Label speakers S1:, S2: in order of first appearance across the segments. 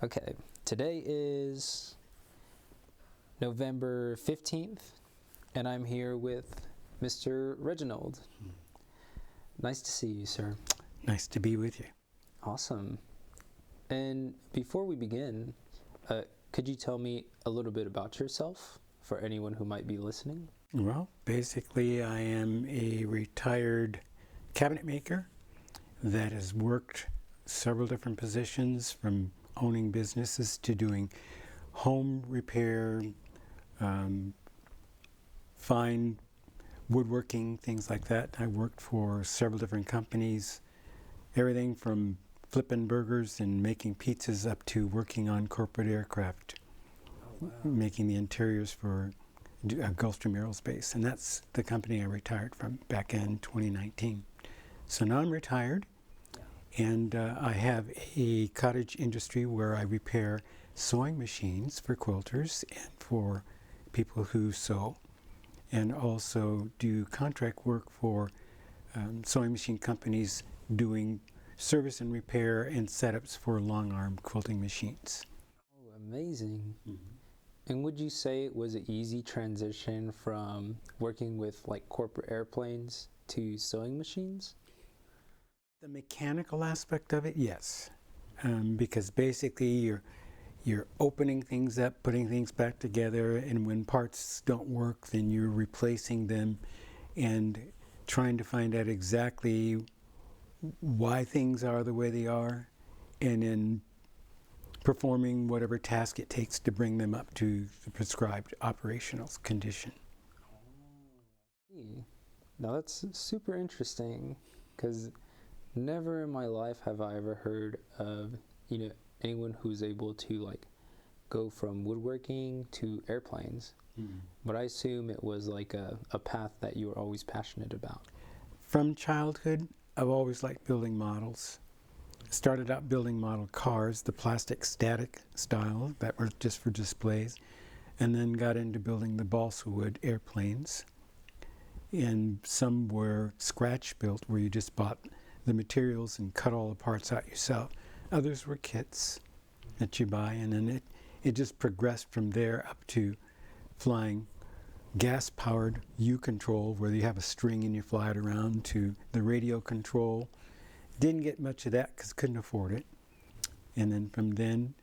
S1: Okay, today is November 15th, and I'm here with Mr. Reginald. Nice to see you, sir.
S2: Nice to be with you.
S1: Awesome. And before we begin, could you tell me a little bit about yourself for anyone who might be listening?
S2: Well, basically, I am a retired cabinet maker that has worked several different positions, from owning businesses to doing home repair, fine woodworking, things like that. I worked for several different companies, everything from flipping burgers and making pizzas up to working on corporate aircraft, making the interiors for Gulfstream Aerospace. And that's the company I retired from back in 2019. So now I'm retired, and I have a cottage industry where I repair sewing machines for quilters and for people who sew, and also do contract work for sewing machine companies doing service and repair and setups for long arm quilting machines.
S1: Oh, amazing. And would you say it was an easy transition from working with like corporate airplanes to sewing machines?
S2: The mechanical aspect of it, yes, because basically you're opening things up, putting things back together, and when parts don't work, then you're replacing them and trying to find out exactly why things are the way they are, and then performing whatever task it takes to bring them up to the prescribed operational condition.
S1: Now that's super interesting, because never in my life have I ever heard of, anyone who's able to like go from woodworking to airplanes. But I assume it was like a path that you were always passionate about.
S2: From childhood, I've always liked building models. Started out building model cars, the plastic static style that were just for displays, and then got into building the balsa wood airplanes. And some were scratch built, where you just bought the materials and cut all the parts out yourself. Others were kits that you buy, and then it just progressed from there up to flying gas-powered U-control, where you have a string and you fly it around, to the radio control. Didn't get much of that because couldn't afford it. And then from then,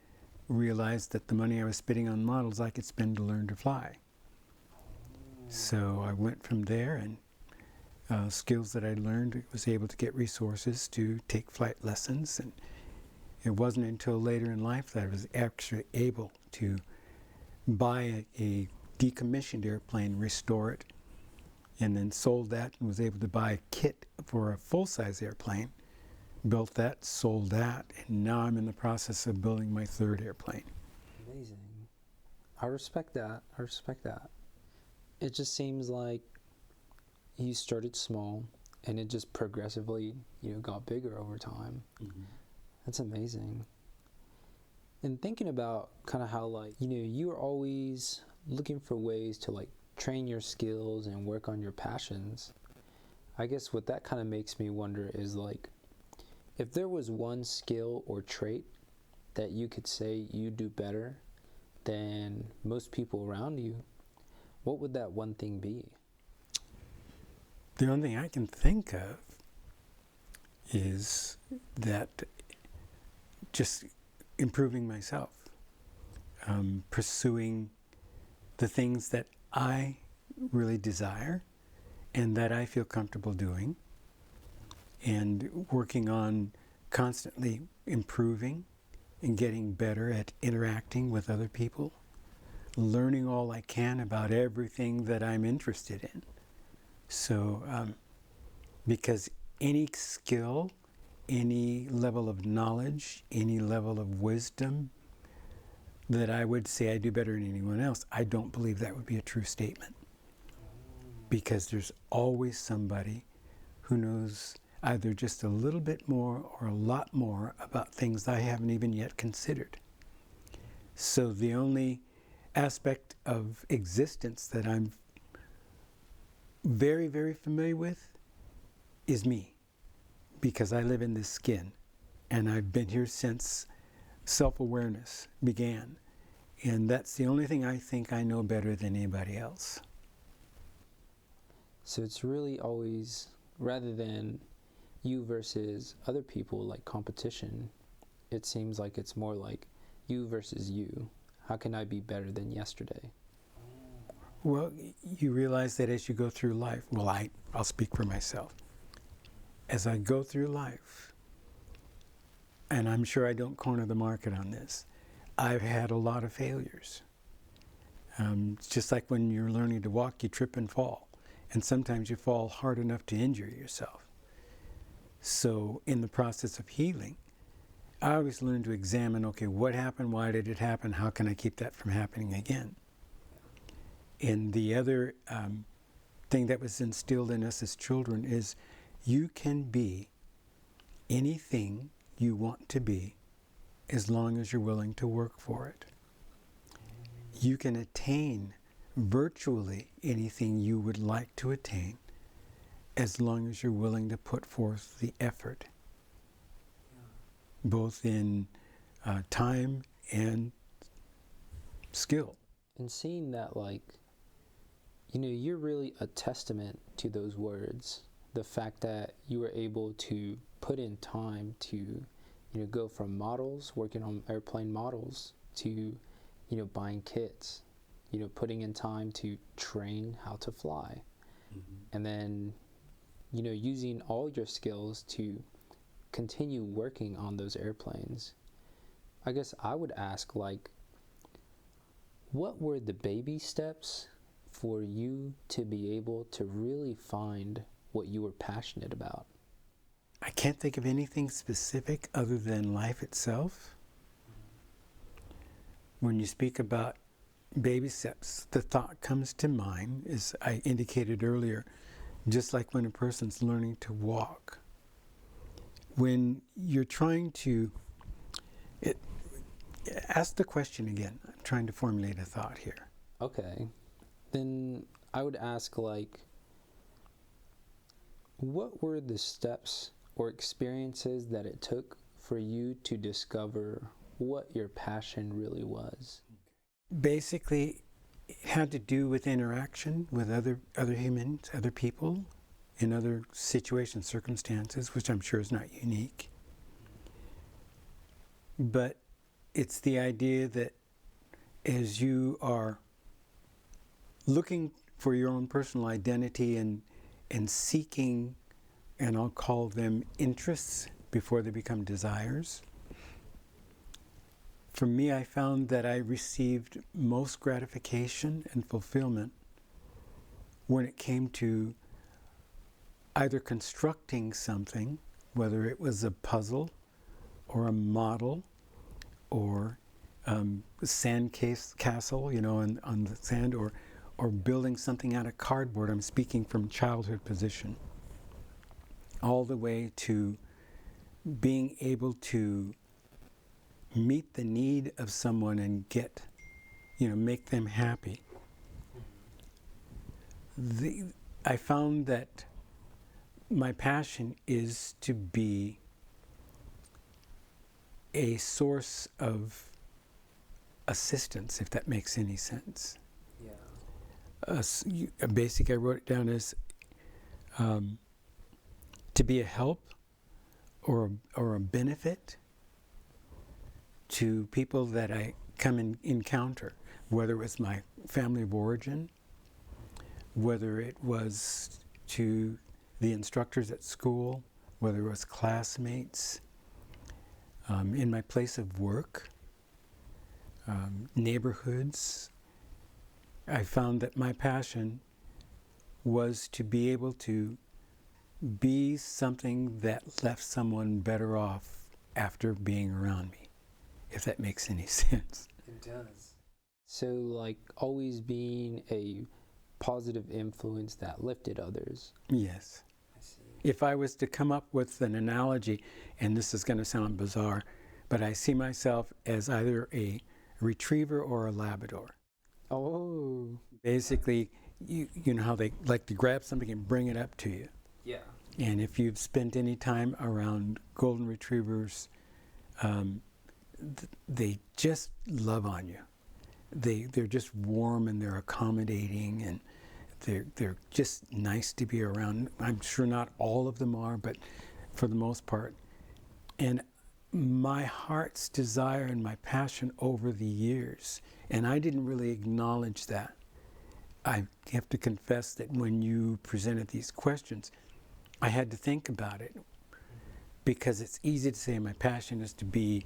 S2: realized that the money I was spending on models I could spend to learn to fly. So I went from there, and skills that I learned, was able to get resources to take flight lessons. And it wasn't until later in life that I was actually able to buy a decommissioned airplane, restore it, and then sold that, and was able to buy a kit for a full-size airplane. Built that, sold that, and now I'm in the process of building my third airplane.
S1: Amazing. I respect that. It just seems like you started small and it just progressively, got bigger over time. That's amazing. And thinking about kind of how you were always looking for ways to like train your skills and work on your passions. I guess what that kind of makes me wonder is like, if there was one skill or trait that you could say you do better than most people around you, what would that one thing be?
S2: The only thing I can think of is that just improving myself, pursuing the things that I really desire and that I feel comfortable doing, and working on constantly improving and getting better at interacting with other people, learning all I can about everything that I'm interested in. So, because any skill, any level of knowledge, any level of wisdom that I would say I do better than anyone else, I don't believe that would be a true statement. Because there's always somebody who knows either just a little bit more or a lot more about things I haven't even yet considered. So the only aspect of existence that I'm very, very familiar with is me, because I live in this skin, and I've been here since self-awareness began. And that's the only thing I think I know better than anybody else.
S1: So it's really always, rather than you versus other people, like competition, it seems like it's more like you versus you. How can I be better than yesterday?
S2: Well, you realize that as you go through life, well, I'll speak for myself. As I go through life, and I'm sure I don't corner the market on this, I've had a lot of failures. It's just like when you're learning to walk, you trip and fall. And sometimes you fall hard enough to injure yourself. So in the process of healing, I always learn to examine, okay, what happened? Why did it happen? How can I keep that from happening again? And the other thing that was instilled in us as children is you can be anything you want to be as long as you're willing to work for it. You can attain virtually anything you would like to attain as long as you're willing to put forth the effort, both in time and skill.
S1: And seeing that, like, you're really a testament to those words. The fact that you were able to put in time to, go from models, working on airplane models, to, buying kits, putting in time to train how to fly. Mm-hmm. And then, using all your skills to continue working on those airplanes. I guess I would ask, like, what were the baby steps for you to be able to really find what you were passionate about?
S2: I can't think of anything specific other than life itself. When you speak about baby steps, the thought comes to mind, as I indicated earlier, just like when a person's learning to walk. When you're trying to, ask the question again. I'm trying to formulate a thought here.
S1: Okay. Then I would ask, like, what were the steps or experiences that it took for you to discover what your passion really was?
S2: Basically, it had to do with interaction with other humans, other people, in other situations, circumstances, which I'm sure is not unique. But it's the idea that as you are looking for your own personal identity and seeking, and I'll call them interests before they become desires, for me, I found that I received most gratification and fulfillment when it came to either constructing something, whether it was a puzzle or a model or a sand castle, on the sand, or building something out of cardboard. I'm speaking from childhood position, all the way to being able to meet the need of someone and get, make them happy. I found that my passion is to be a source of assistance, if that makes any sense. Yeah. Basically, I wrote it down as to be a help or a benefit to people that I come and encounter, whether it was my family of origin, whether it was to the instructors at school, whether it was classmates, in my place of work, neighborhoods. I found that my passion was to be able to be something that left someone better off after being around me, if that makes any sense.
S1: It does. So, like, always being a positive influence that lifted others.
S2: Yes.
S1: I see.
S2: If I was to come up with an analogy, and this is going to sound bizarre, but I see myself as either a retriever or a Labrador.
S1: Oh.
S2: Basically, you know how they like to grab something and bring it up to you.
S1: Yeah.
S2: And if you've spent any time around golden retrievers, they just love on you. They're just warm and they're accommodating and they're just nice to be around. I'm sure not all of them are, but for the most part. And my heart's desire and my passion over the years, and I didn't really acknowledge that. I have to confess that when you presented these questions, I had to think about it, because it's easy to say my passion is to be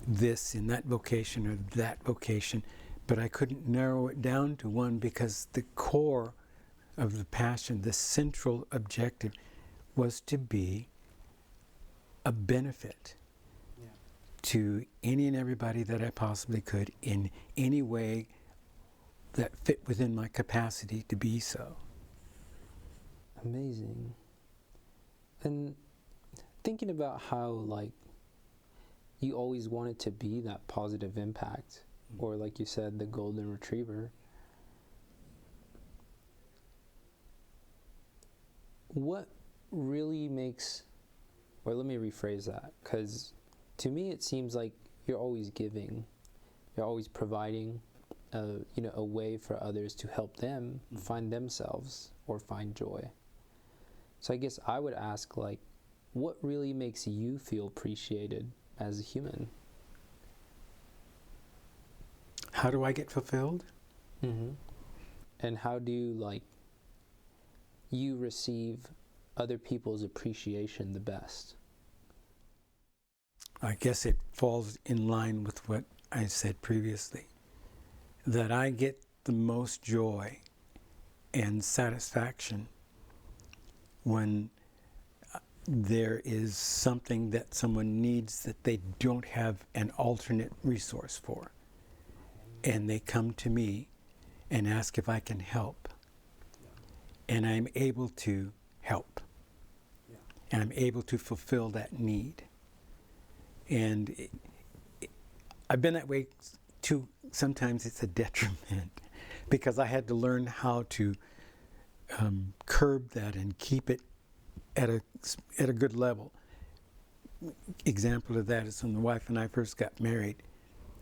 S2: this in that vocation or that vocation, but I couldn't narrow it down to one, because the core of the passion, the central objective, was to be a benefit to any and everybody that I possibly could in any way that fit within my capacity to be so.
S1: Amazing. And thinking about how, like, you always wanted to be that positive impact, or like you said, the golden retriever. What really makes, or let me rephrase that, because to me it seems like you're always giving, you're always providing a way for others to help them find themselves or find joy. So I guess I would ask, like, what really makes you feel appreciated as a human?
S2: How do I get fulfilled?
S1: Mm-hmm. And how do you receive other people's appreciation the best?
S2: I guess it falls in line with what I said previously, that I get the most joy and satisfaction when there is something that someone needs that they don't have an alternate resource for, and they come to me and ask if I can help, and I'm able to help, and I'm able to fulfill that need. And I've been that way too. Sometimes it's a detriment, because I had to learn how to curb that and keep it at a good level. Example of that is when the wife and I first got married,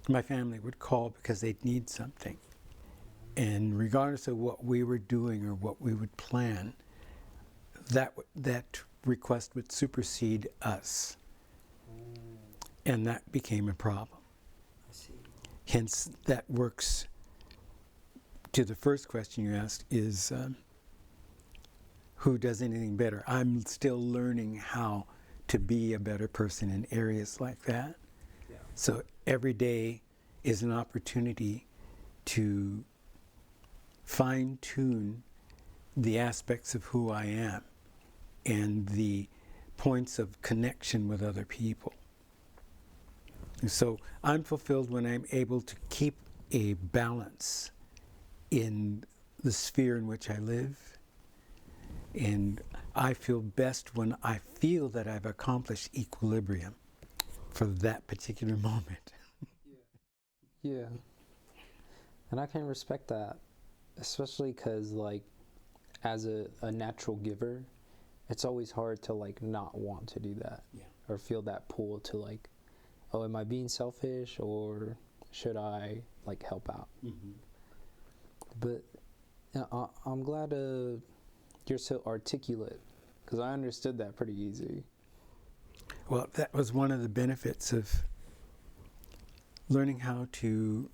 S2: my family would call because they'd need something. And regardless of what we were doing or what we would plan, that request would supersede us. And that became a problem.
S1: I see.
S2: Hence, that works to the first question you asked, is who does anything better? I'm still learning how to be a better person in areas like that.
S1: Yeah.
S2: So every day is an opportunity to fine-tune the aspects of who I am and the points of connection with other people. And so I'm fulfilled when I'm able to keep a balance in the sphere in which I live. And I feel best when I feel that I've accomplished equilibrium for that particular moment.
S1: Yeah. And I can respect that, especially because, like, as a natural giver, it's always hard to, like, not want to do that.
S2: Yeah.
S1: Or feel that pull to, like, oh, am I being selfish, or should I, like, help out?
S2: Mm-hmm.
S1: But I'm glad you're so articulate, because I understood that pretty easy.
S2: Well, that was one of the benefits of learning how to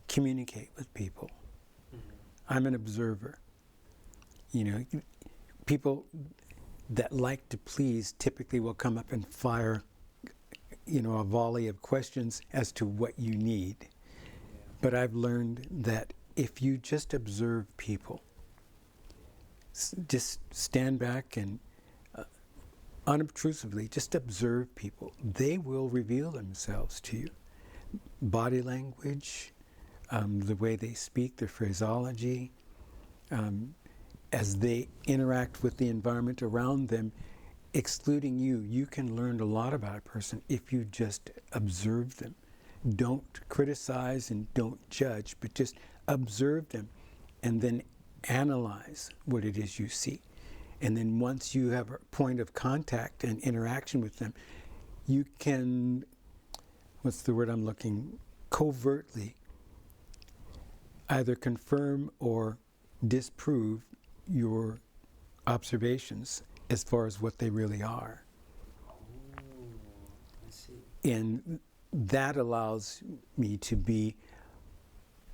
S2: communicate with people. Mm-hmm. I'm an observer. You know, people that like to please typically will come up and fire, you know, a volley of questions as to what you need. Yeah. But I've learned that if you just observe people, just stand back and unobtrusively just observe people, they will reveal themselves to you. Body language, the way they speak, their phraseology, as they interact with the environment around them, excluding you, you can learn a lot about a person if you just observe them. Don't criticize and don't judge, but just observe them and then analyze what it is you see. And then once you have a point of contact and interaction with them, you can what's the word I'm looking, covertly either confirm or disprove your observations as far as what they really are.
S1: I see.
S2: And that allows me to be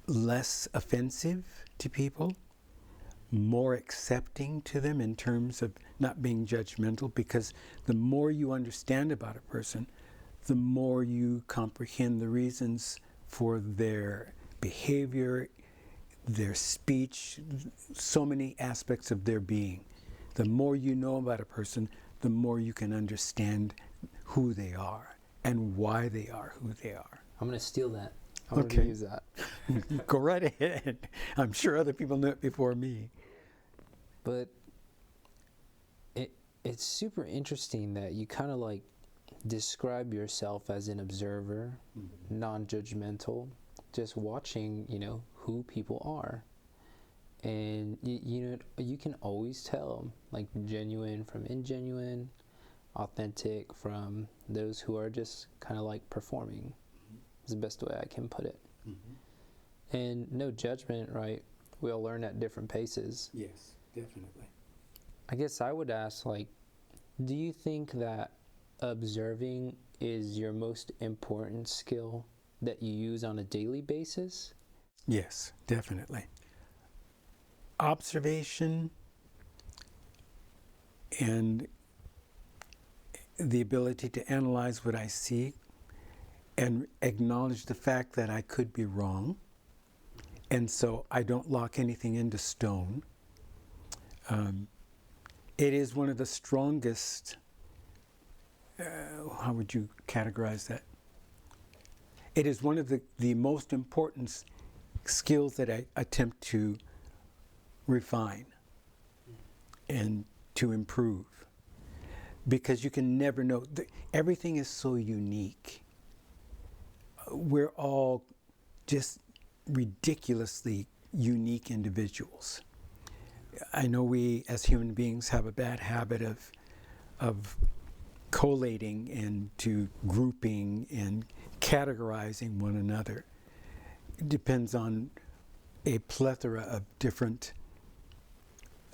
S2: less offensive to people, more accepting to them in terms of not being judgmental, because the more you understand about a person, the more you comprehend the reasons for their behavior, their speech, so many aspects of their being. The more you know about a person, the more you can understand who they are and why they are who they are.
S1: I'm going to steal that. I'm
S2: Okay.
S1: going to use that.
S2: Go right ahead. I'm sure other people knew it before me.
S1: But it's super interesting that you kind of like describe yourself as an observer, non-judgmental, just watching, who people are. And you can always tell like genuine from ingenuine, authentic from those who are just kind of like performing. Is the best way I can put it. And no judgment, right? We all learn at different paces.
S2: Yes, definitely.
S1: I guess I would ask, like, do you think that observing is your most important skill that you use on a daily basis?
S2: Yes, definitely. Observation and the ability to analyze what I see and acknowledge the fact that I could be wrong, and so I don't lock anything into stone. It is one of the strongest, how would you categorize that? It is one of the most important skills that I attempt to refine and to improve, because you can never know. Everything is so unique. We're all just ridiculously unique individuals. I know we as human beings have a bad habit of collating and to grouping and categorizing one another. It depends on a plethora of different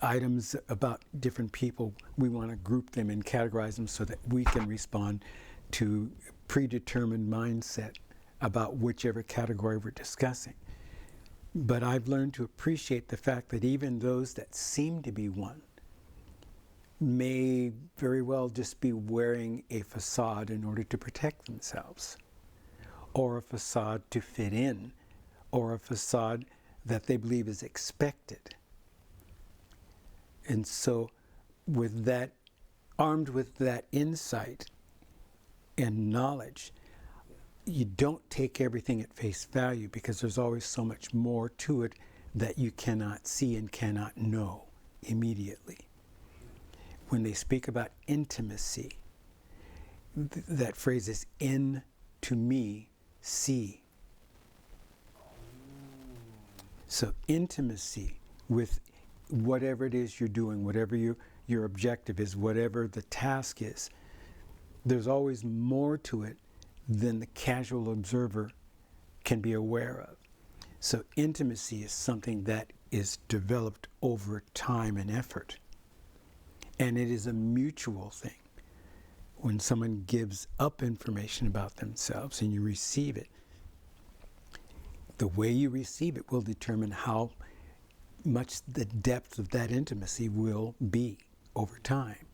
S2: items about different people. We want to group them and categorize them so that we can respond to predetermined mindset about whichever category we're discussing. But I've learned to appreciate the fact that even those that seem to be one may very well just be wearing a facade in order to protect themselves, or a facade to fit in, or a facade that they believe is expected. And so with that, armed with that insight and knowledge, you don't take everything at face value, because there's always so much more to it that you cannot see and cannot know immediately. When they speak about intimacy, that phrase is in to me, see. So intimacy with whatever it is you're doing, whatever your objective is, whatever the task is, there's always more to it than the casual observer can be aware of. So intimacy is something that is developed over time and effort. And it is a mutual thing. When someone gives up information about themselves and you receive it, the way you receive it will determine how much the depth of that intimacy will be over time.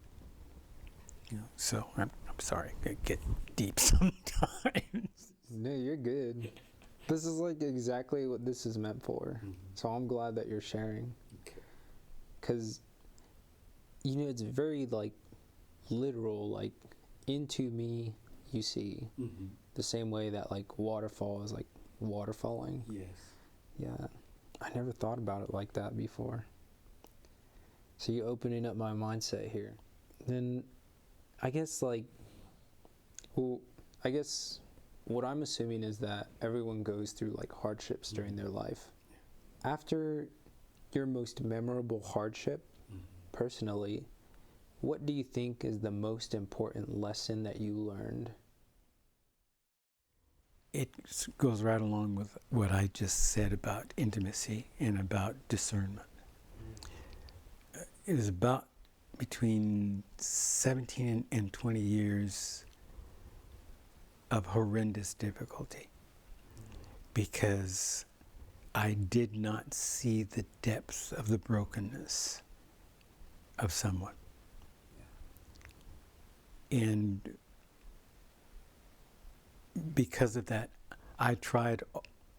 S2: So I'm sorry, I get deep sometimes.
S1: No, you're good. This is like exactly what this is meant for. So I'm glad that you're sharing. Because, it's very like literal, like into me you see. The same way that like waterfall is like water falling.
S2: Yes.
S1: Yeah. I never thought about it like that before. So you're opening up my mindset here. Then I guess what I'm assuming is that everyone goes through like hardships during their life. After your most memorable hardship, personally, what do you think is the most important lesson that you learned?
S2: goes right along with what I just said about intimacy and about discernment. It was about between 17 and 20 years of horrendous difficulty because I did not see the depth of the brokenness of someone. And because of that, I tried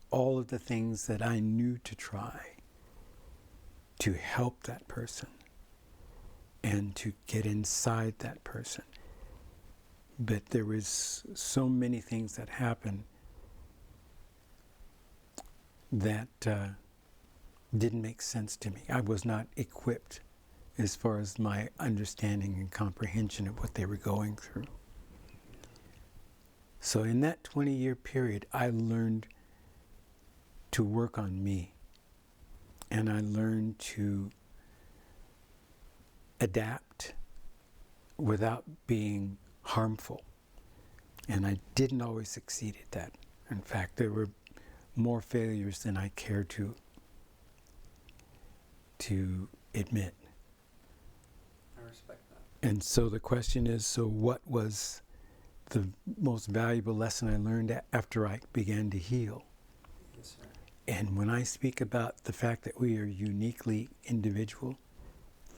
S2: all of the things that I knew to try to help that person and to get inside that person. But there was so many things that happened that didn't make sense to me. I was not equipped as far as my understanding and comprehension of what they were going through. So in that 20-year period, I learned to work on me, and I learned to adapt without being harmful. And I didn't always succeed at that. In fact, there were more failures than I care to admit.
S1: I respect that.
S2: And so the question is, so what was the most valuable lesson I learned after I began to heal?
S1: Yes, sir.
S2: And when I speak about the fact that we are uniquely individual,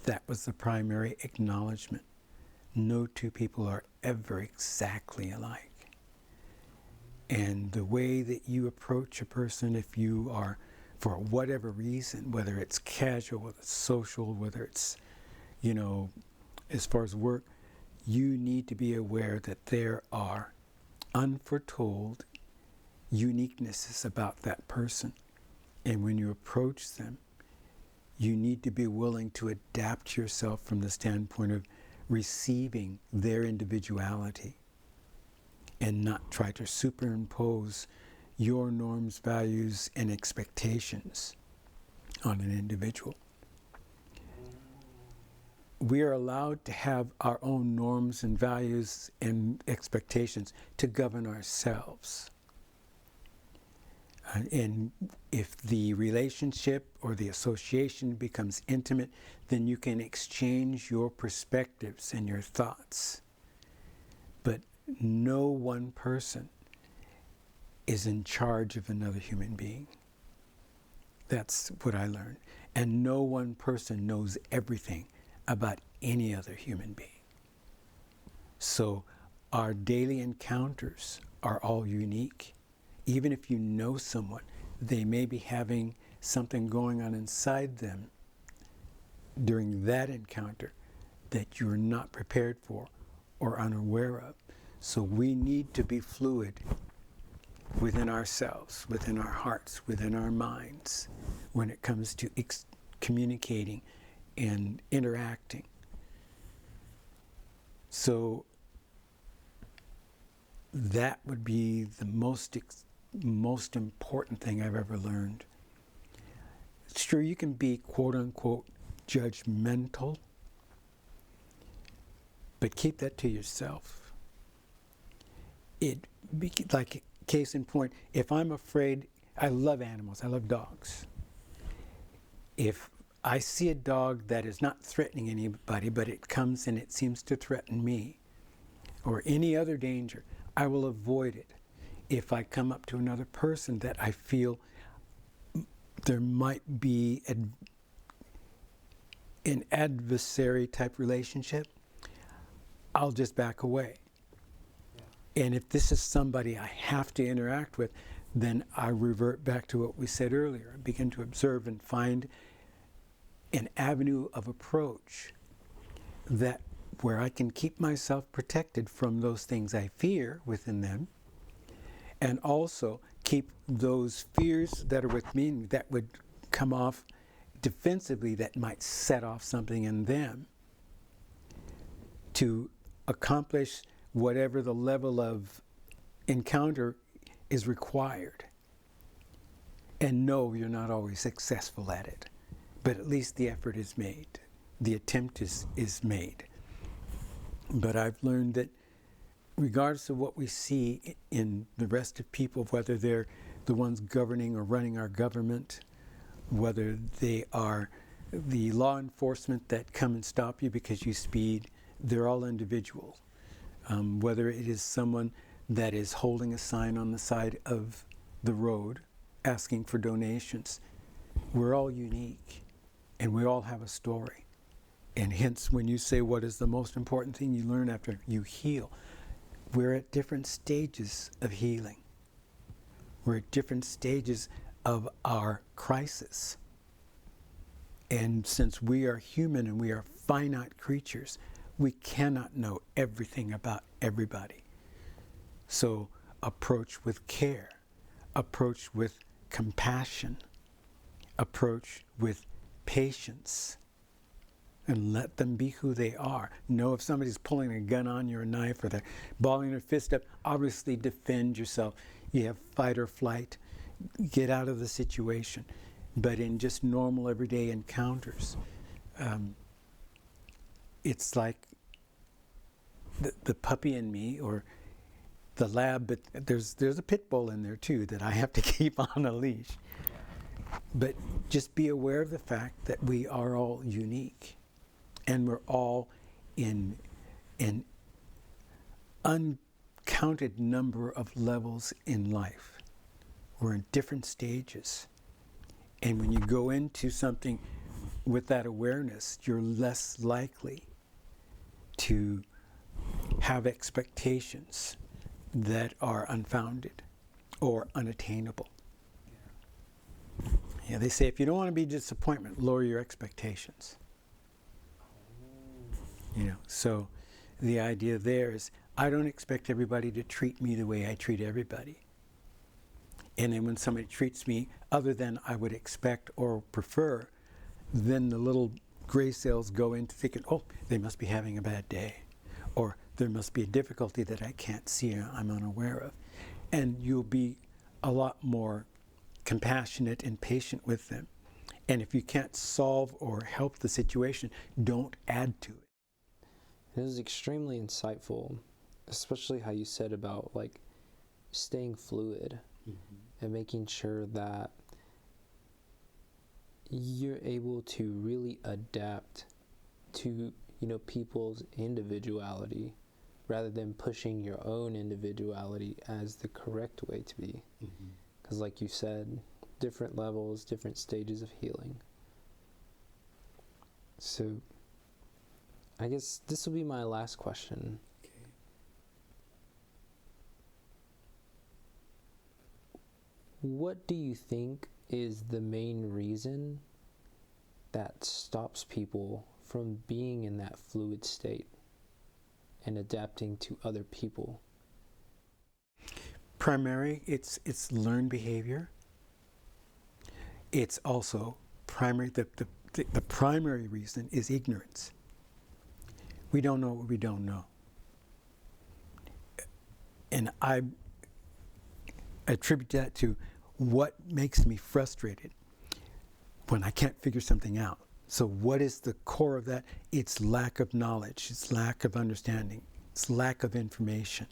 S2: that was the primary acknowledgement. No two people are ever exactly alike. And the way that you approach a person, if you are, for whatever reason, whether it's casual, whether it's social, whether it's, as far as work, you need to be aware that there are unforetold uniquenesses about that person. And when you approach them, you need to be willing to adapt yourself from the standpoint of receiving their individuality and not try to superimpose your norms, values, and expectations on an individual. We are allowed to have our own norms and values and expectations to govern ourselves. And if the relationship or the association becomes intimate, then you can exchange your perspectives and your thoughts. But no one person is in charge of another human being. That's what I learned. And no one person knows everything about any other human being. So our daily encounters are all unique. Even if you know someone, they may be having something going on inside them during that encounter that you're not prepared for or unaware of. So we need to be fluid within ourselves, within our hearts, within our minds, when it comes to communicating and interacting. So that would be the most important thing I've ever learned. Sure, you can be quote-unquote judgmental, but keep that to yourself. Like case in point, if I'm afraid, I love animals, I love dogs. If I see a dog that is not threatening anybody, but it comes and it seems to threaten me, or any other danger, I will avoid it. If I come up to another person that I feel there might be an adversary type relationship, I'll just back away. Yeah. And if this is somebody I have to interact with, then I revert back to what we said earlier. I begin to observe and find an avenue of approach that where I can keep myself protected from those things I fear within them, and also keep those fears that are with me that would come off defensively that might set off something in them to accomplish whatever the level of encounter is required. And no, you're not always successful at it, but at least the effort is made. The attempt is made. But I've learned that regardless of what we see in the rest of people, whether they're the ones governing or running our government, whether they are the law enforcement that come and stop you because you speed, they're all individuals. Whether it is someone that is holding a sign on the side of the road asking for donations, we're all unique and we all have a story. And hence, when you say what is the most important thing you learn after you heal, we're at different stages of healing. We're at different stages of our crisis. And since we are human and we are finite creatures, we cannot know everything about everybody. So approach with care, approach with compassion, approach with patience, and let them be who they are. Know if somebody's pulling a gun on you or a knife, or they're balling their fist up, obviously defend yourself. You have fight or flight. Get out of the situation. But in just normal everyday encounters, it's like the puppy in me, or the lab, but there's a pit bull in there too that I have to keep on a leash. But just be aware of the fact that we are all unique, and we're all in an uncounted number of levels in life. We're in different stages. And when you go into something with that awareness, you're less likely to have expectations that are unfounded or unattainable. Yeah, they say if you don't want to be disappointment, lower your expectations. So the idea there is, I don't expect everybody to treat me the way I treat everybody. And then when somebody treats me other than I would expect or prefer, then the little gray cells go into thinking, oh, they must be having a bad day, or there must be a difficulty that I can't see or I'm unaware of. And you'll be a lot more compassionate and patient with them. And if you can't solve or help the situation, don't add to it.
S1: It was extremely insightful, especially how you said about like staying fluid and making sure that you're able to really adapt to people's individuality rather than pushing your own individuality as the correct way to be. Because like you said, different levels, different stages of healing. So I guess this will be my last question.
S2: Okay.
S1: What do you think is the main reason that stops people from being in that fluid state and adapting to other people?
S2: Primary, it's learned behavior. It's also primary. The primary reason is ignorance. We don't know what we don't know. And I attribute that to what makes me frustrated when I can't figure something out. So what is the core of that? It's lack of knowledge. It's lack of understanding. It's lack of information.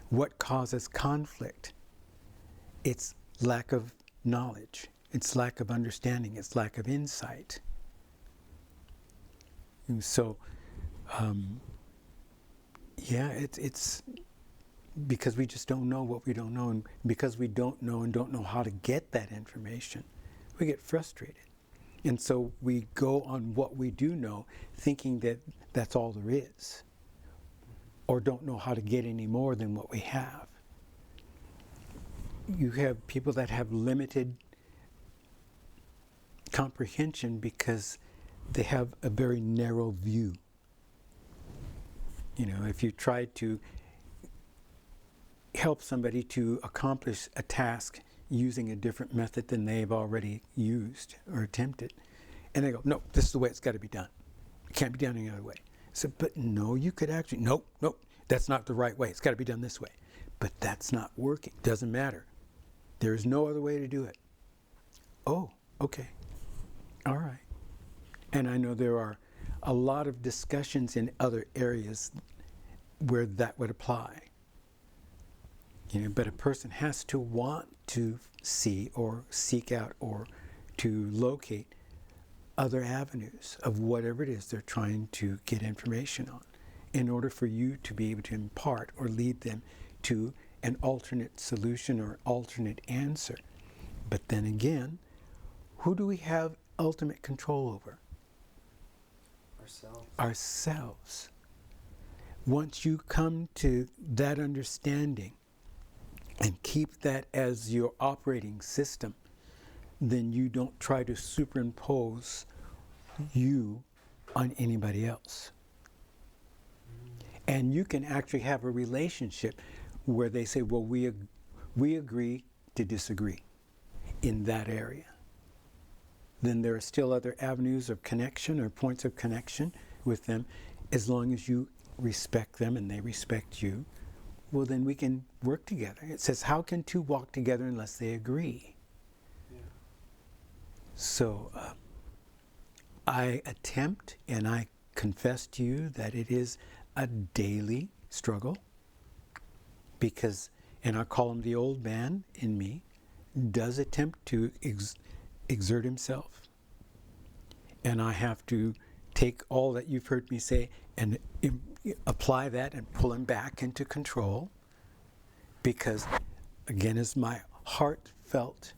S2: What causes conflict? It's lack of knowledge. It's lack of understanding. It's lack of insight. And so, it's because we just don't know what we don't know, and because we don't know and don't know how to get that information, we get frustrated. And so we go on what we do know, thinking that that's all there is, or don't know how to get any more than what we have. You have people that have limited comprehension because they have a very narrow view. If you try to help somebody to accomplish a task using a different method than they've already used or attempted, and they go, no, this is the way it's got to be done. It can't be done any other way. So, but no, you could actually, nope, that's not the right way. It's got to be done this way. But that's not working. Doesn't matter. There is no other way to do it. Oh, okay. All right. And I know there are a lot of discussions in other areas where that would apply. But a person has to want to see or seek out or to locate other avenues of whatever it is they're trying to get information on in order for you to be able to impart or lead them to an alternate solution or alternate answer. But then again, who do we have ultimate control over? Ourselves. Once you come to that understanding and keep that as your operating system, then you don't try to superimpose you on anybody else. And you can actually have a relationship where they say, well, we agree to disagree in that area. Then there are still other avenues of connection or points of connection with them. As long as you respect them and they respect you, well, then we can work together. It says, how can two walk together unless they agree? Yeah. So I attempt and I confess to you that it is a daily struggle, because, and I call him the old man in me, does attempt to exert himself. And I have to take all that you've heard me say and apply that and pull him back into control, because, again, as my heartfelt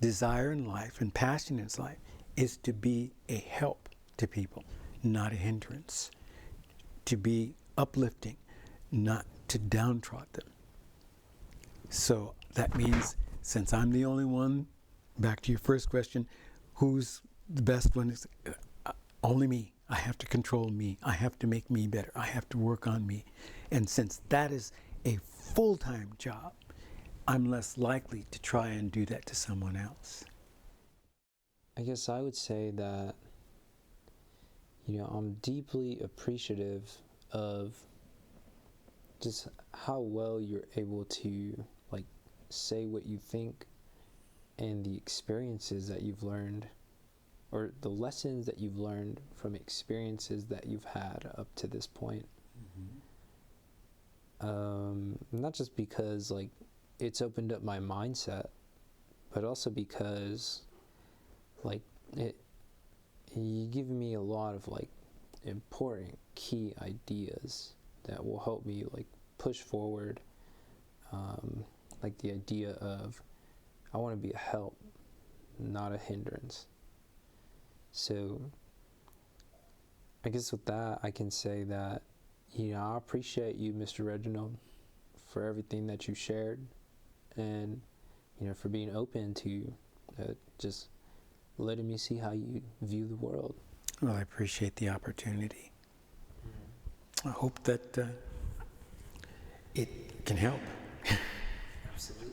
S2: desire in life and passion in life is to be a help to people, not a hindrance. To be uplifting, not to downtrod them. So that means, since I'm the only one, back to your first question, who's the best one? Is only me. I have to control me. I have to make me better. I have to work on me. And since that is a full-time job, I'm less likely to try and do that to someone else.
S1: I guess I would say that, I'm deeply appreciative of just how well you're able to, say what you think, and the experiences that you've learned, or the lessons that you've learned from experiences that you've had up to this point. Mm-hmm. Not just because, it's opened up my mindset, but also because, you give me a lot of important key ideas that will help me push forward, the idea of I want to be a help, not a hindrance. So I guess with that I can say that I appreciate you, Mr. Reginald, for everything that you shared, and for being open to just letting me see how you view the world.
S2: Well, I appreciate the opportunity. I hope that it can help.
S1: Absolutely.